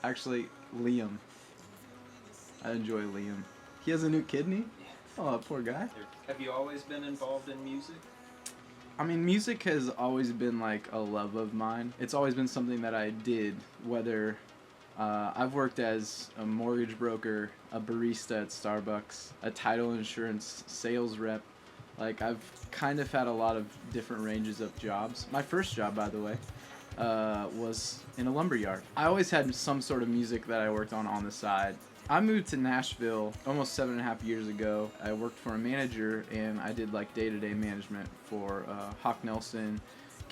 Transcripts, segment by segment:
Actually, Liam. I enjoy Liam. He has a new kidney? Oh, poor guy. Have you always been involved in music? I mean, music has always been like a love of mine. It's always been something that I did, whether I've worked as a mortgage broker, a barista at Starbucks, a title insurance sales rep. Like, I've kind of had a lot of different ranges of jobs. My first job, by the way, was in a lumber yard. I always had some sort of music that I worked on the side. I moved to Nashville almost 7.5 years ago. I worked for a manager, and I did like day-to-day management for Hawk Nelson,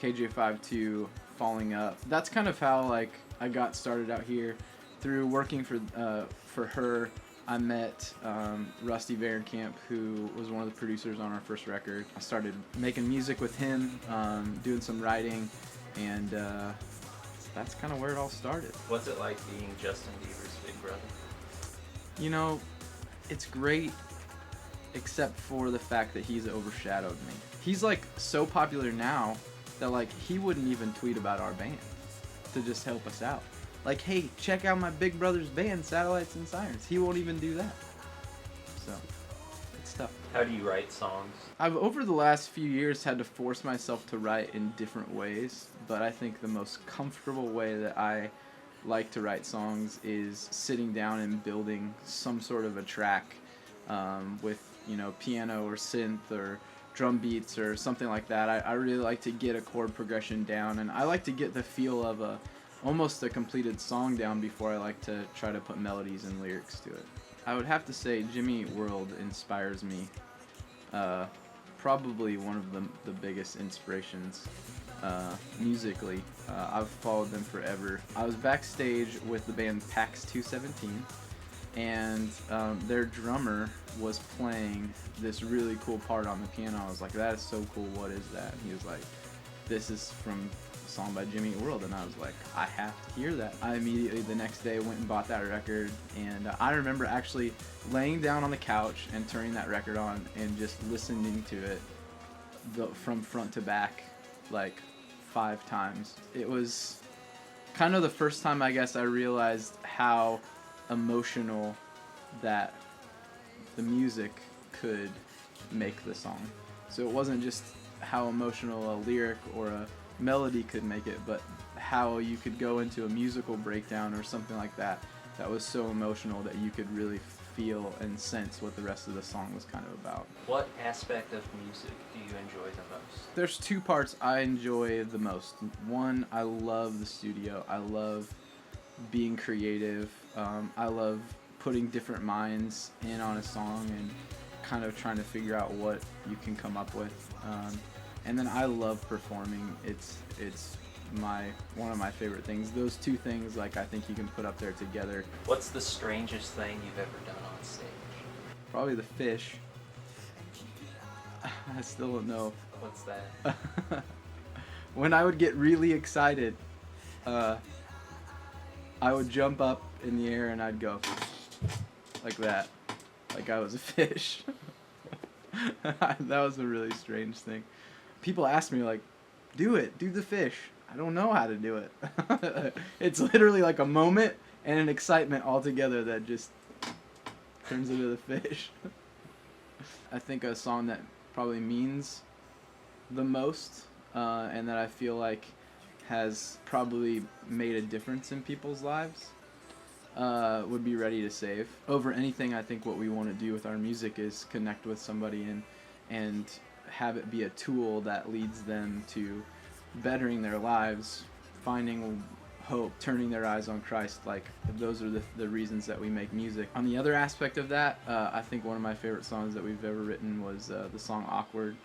KJ52, Falling Up. That's kind of how like I got started out here. Through working for her, I met Rusty Varenkamp, who was one of the producers on our first record. I started making music with him, doing some writing, and that's kind of where it all started. What's it like being Justin Bieber's big brother? You know, it's great, except for the fact that he's overshadowed me. He's like so popular now that like he wouldn't even tweet about our band to just help us out. Like, hey, check out my big brother's band, Satellites and Sirens. He won't even do that. So, it's tough. How do you write songs? I've, over the last few years, had to force myself to write in different ways, but I think the most comfortable way that I like to write songs is sitting down and building some sort of a track with, you know, piano or synth or drum beats or something like that. I really like to get a chord progression down, and I like to get the feel of almost a completed song down before I like to try to put melodies and lyrics to it. I would have to say Jimmy Eat World inspires me. Probably one of the biggest inspirations musically. I've followed them forever. I was backstage with the band PAX 217, and their drummer was playing this really cool part on the piano. I was like, that is so cool, what is that? And he was like, this is from a song by Jimmy Eat World. And I was like, I have to hear that. I immediately the next day went and bought that record, and I remember actually laying down on the couch and turning that record on and just listening to it from front to back like 5 times. It was kind of the first time I guess I realized how emotional that the music could make the song. So it wasn't just how emotional a lyric or a melody could make it, but how you could go into a musical breakdown or something like that that was so emotional that you could really feel and sense what the rest of the song was kind of about. What aspect of music do you enjoy the most? There's 2 parts I enjoy the most. One, I love the studio. I love being creative. I love putting different minds in on a song and kind of trying to figure out what you can come up with. And then I love performing. It's one of my favorite things. Those 2 things, like, I think you can put up there together. What's the strangest thing you've ever done on stage? Probably the fish. I still don't know. What's that? When I would get really excited, I would jump up in the air and I'd go like that, like I was a fish. That was a really strange thing. People ask me, like, do the fish. I don't know how to do it. It's literally like a moment and an excitement all together that just turns into the fish. I think a song that probably means the most and that I feel like has probably made a difference in people's lives would be Ready to Save. Over anything, I think what we want to do with our music is connect with somebody and have it be a tool that leads them to bettering their lives, finding hope, turning their eyes on Christ. Like, those are the reasons that we make music. On the other aspect of that, I think one of my favorite songs that we've ever written was the song Awkward.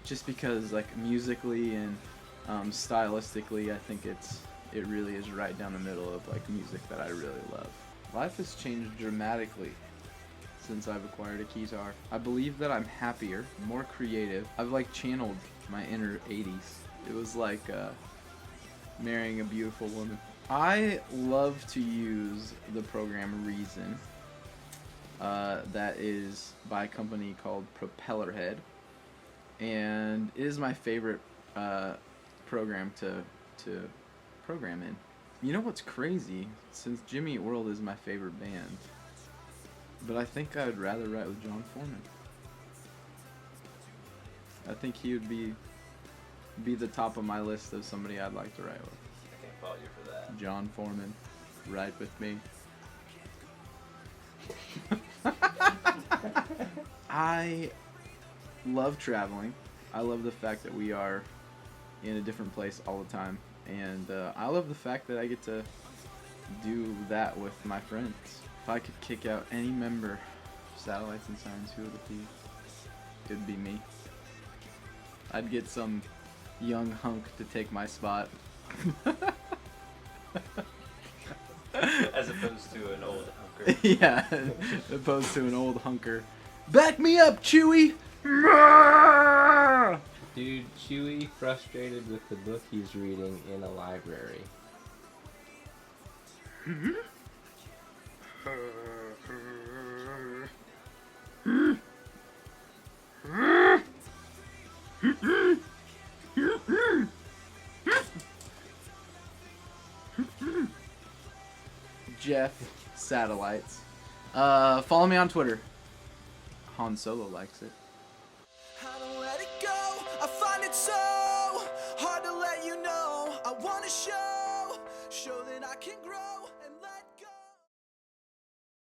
Just because, like, musically and stylistically, I think it really is right down the middle of, like, music that I really love. Life has changed dramatically since I've acquired a guitar. I believe that I'm happier, more creative. I've, like, channeled my inner 80s. It was like marrying a beautiful woman. I love to use the program Reason. That is by a company called Propellerhead. And it is my favorite program to program in. You know what's crazy? Since Jimmy Eat World is my favorite band, but I think I would rather write with John Foreman. I think he would be the top of my list of somebody I'd like to write with. I can't fault you for that. John Foreman, write with me. I love traveling. I love the fact that we are in a different place all the time. And I love the fact that I get to do that with my friends. If I could kick out any member of Satellites and Sirens, who would it be? It would be me. I'd get some young hunk to take my spot. As opposed to an old hunker. Yeah, opposed to an old hunker. Back me up, Chewie! Dude, Chewie frustrated with the book he's reading in a library. Geoff, Satellites. Follow me on Twitter. Han Solo likes it. I don't let it go. I find it so hard to let you know. I want to show that I can grow.